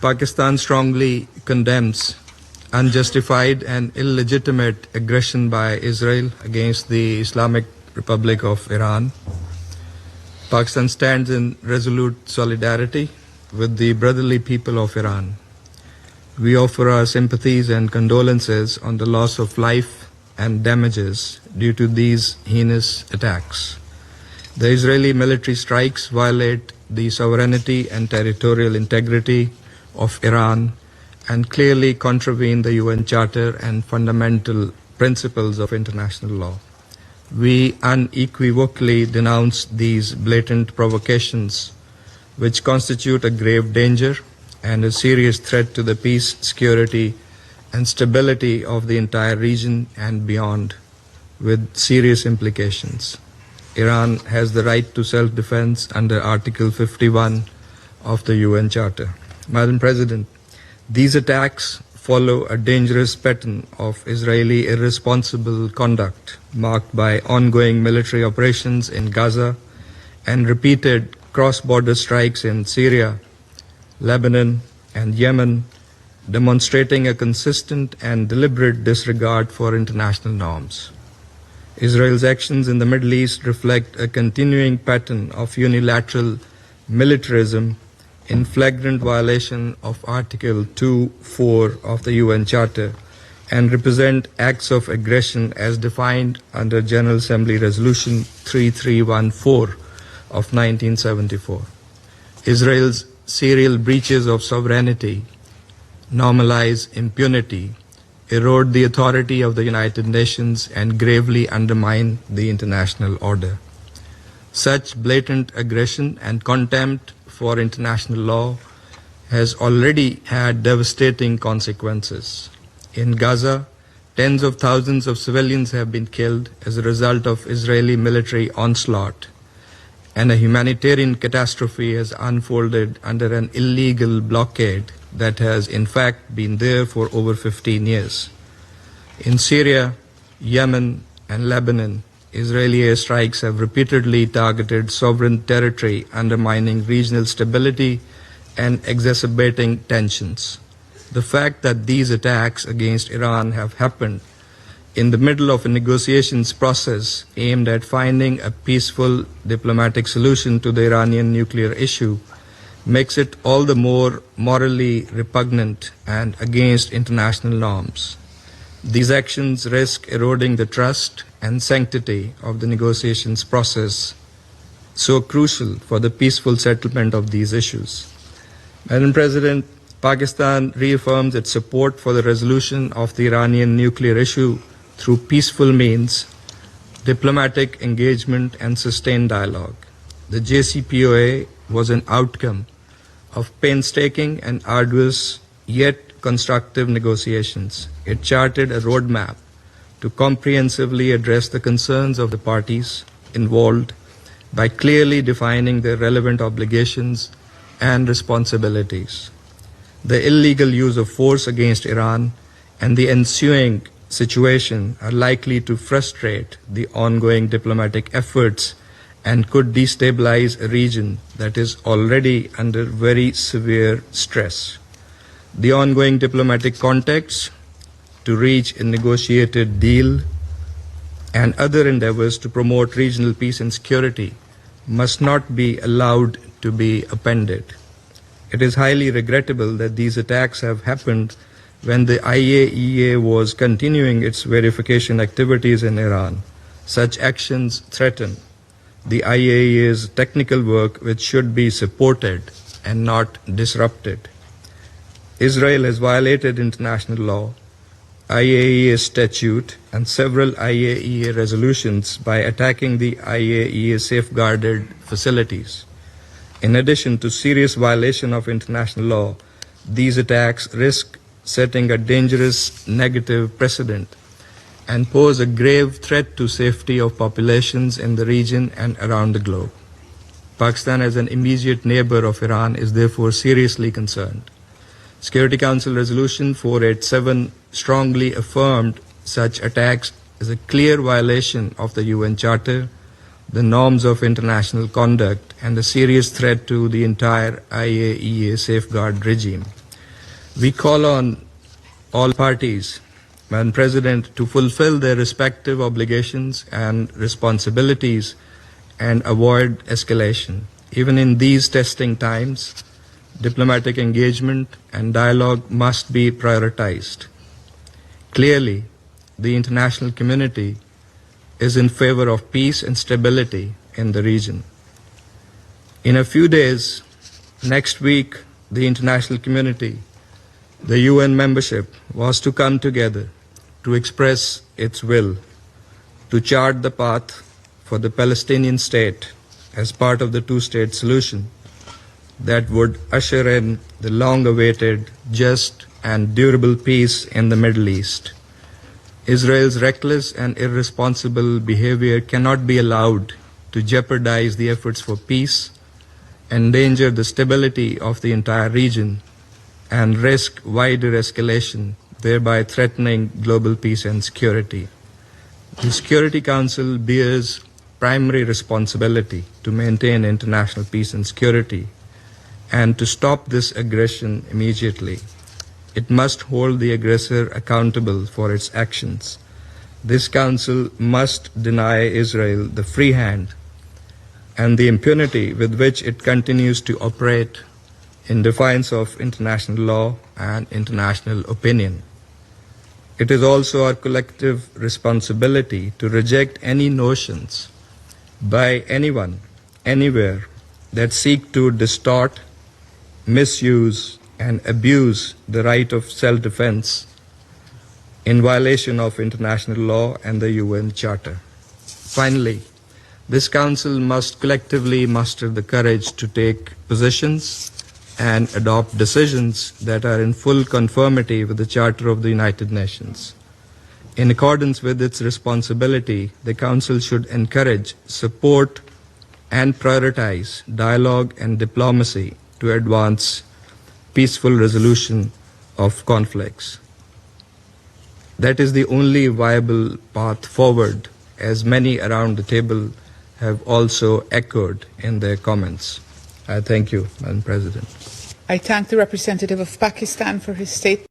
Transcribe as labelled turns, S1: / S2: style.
S1: Pakistan strongly condemns unjustified and illegitimate aggression by Israel against the Islamic Republic of Iran. Pakistan stands in resolute solidarity with the brotherly people of Iran. We offer our sympathies and condolences on the loss of life and damages due to these heinous attacks. The Israeli military strikes violate the sovereignty and territorial integrity of Iran and clearly contravene the UN Charter and fundamental principles of international law. We unequivocally denounce these blatant provocations, which constitute a grave danger and a serious threat to the peace, security, and stability of the entire region and beyond, with serious implications. Iran has the right to self-defense under Article 51 of the UN Charter. Madam President, these attacks follow a dangerous pattern of Israeli irresponsible conduct marked by ongoing military operations in Gaza and repeated cross-border strikes in Syria, Lebanon, and Yemen, demonstrating a consistent and deliberate disregard for international norms. Israel's actions in the Middle East reflect a continuing pattern of unilateral militarism in flagrant violation of Article 2(4) of the UN Charter and represent acts of aggression as defined under General Assembly Resolution 3314 of 1974. Israel's serial breaches of sovereignty normalize impunity, erode the authority of the United Nations, and gravely undermine the international order. Such blatant aggression and contempt for international law has already had devastating consequences. In Gaza, tens of thousands of civilians have been killed as a result of Israeli military onslaught, and a humanitarian catastrophe has unfolded under an illegal blockade that has in fact been there for over 15 years. In Syria, Yemen, and Lebanon, Israeli airstrikes have repeatedly targeted sovereign territory, undermining regional stability and exacerbating tensions. The fact that these attacks against Iran have happened in the middle of a negotiations process aimed at finding a peaceful diplomatic solution to the Iranian nuclear issue makes it all the more morally repugnant and against international norms. These actions risk eroding the trust and sanctity of the negotiations process, so crucial for the peaceful settlement of these issues. Madam President, Pakistan reaffirms its support for the resolution of the Iranian nuclear issue through peaceful means, diplomatic engagement, and sustained dialogue. The JCPOA was an outcome of painstaking and arduous yet constructive negotiations. It charted a roadmap to comprehensively address the concerns of the parties involved by clearly defining their relevant obligations and responsibilities. The illegal use of force against Iran and the ensuing situation are likely to frustrate the ongoing diplomatic efforts and could destabilize a region that is already under very severe stress. The ongoing diplomatic contacts to reach a negotiated deal and other endeavors to promote regional peace and security must not be allowed to be appended. It is highly regrettable that these attacks have happened when the IAEA was continuing its verification activities in Iran. Such actions threaten the IAEA's technical work, which should be supported and not disrupted. Israel has violated international law, IAEA statute, and several IAEA resolutions by attacking the IAEA safeguarded facilities. In addition to serious violation of international law, these attacks risk setting a dangerous negative precedent and pose a grave threat to safety of populations in the region and around the globe. Pakistan, as an immediate neighbor of Iran, is therefore seriously concerned. Security Council Resolution 487 strongly affirmed such attacks as a clear violation of the UN Charter, the norms of international conduct, and a serious threat to the entire IAEA safeguard regime. We call on all parties, Madam President, to fulfill their respective obligations and responsibilities and avoid escalation. Even in these testing times, diplomatic engagement and dialogue must be prioritized. Clearly, the international community is in favor of peace and stability in the region. In a few days, next week, the international community, the UN membership, was to come together to express its will to chart the path for the Palestinian state as part of the two-state solution that would usher in the long-awaited, just and durable peace in the Middle East. Israel's reckless and irresponsible behavior cannot be allowed to jeopardize the efforts for peace, endanger the stability of the entire region, and risk wider escalation, thereby threatening global peace and security. The Security Council bears primary responsibility to maintain international peace and security and to stop this aggression immediately. It must hold the aggressor accountable for its actions. This Council must deny Israel the free hand and the impunity with which it continues to operate in defiance of international law and international opinion. It is also our collective responsibility to reject any notions by anyone, anywhere, that seek to distort, misuse, and abuse the right of self-defense in violation of international law and the UN Charter. Finally, this Council must collectively muster the courage to take positions and adopt decisions that are in full conformity with the Charter of the United Nations. In accordance with its responsibility, the Council should encourage, support, and prioritize dialogue and diplomacy to advance peaceful resolution of conflicts. That is the only viable path forward, as many around the table have also echoed in their comments. I thank you, Madam President.
S2: I thank the representative of Pakistan for his statement.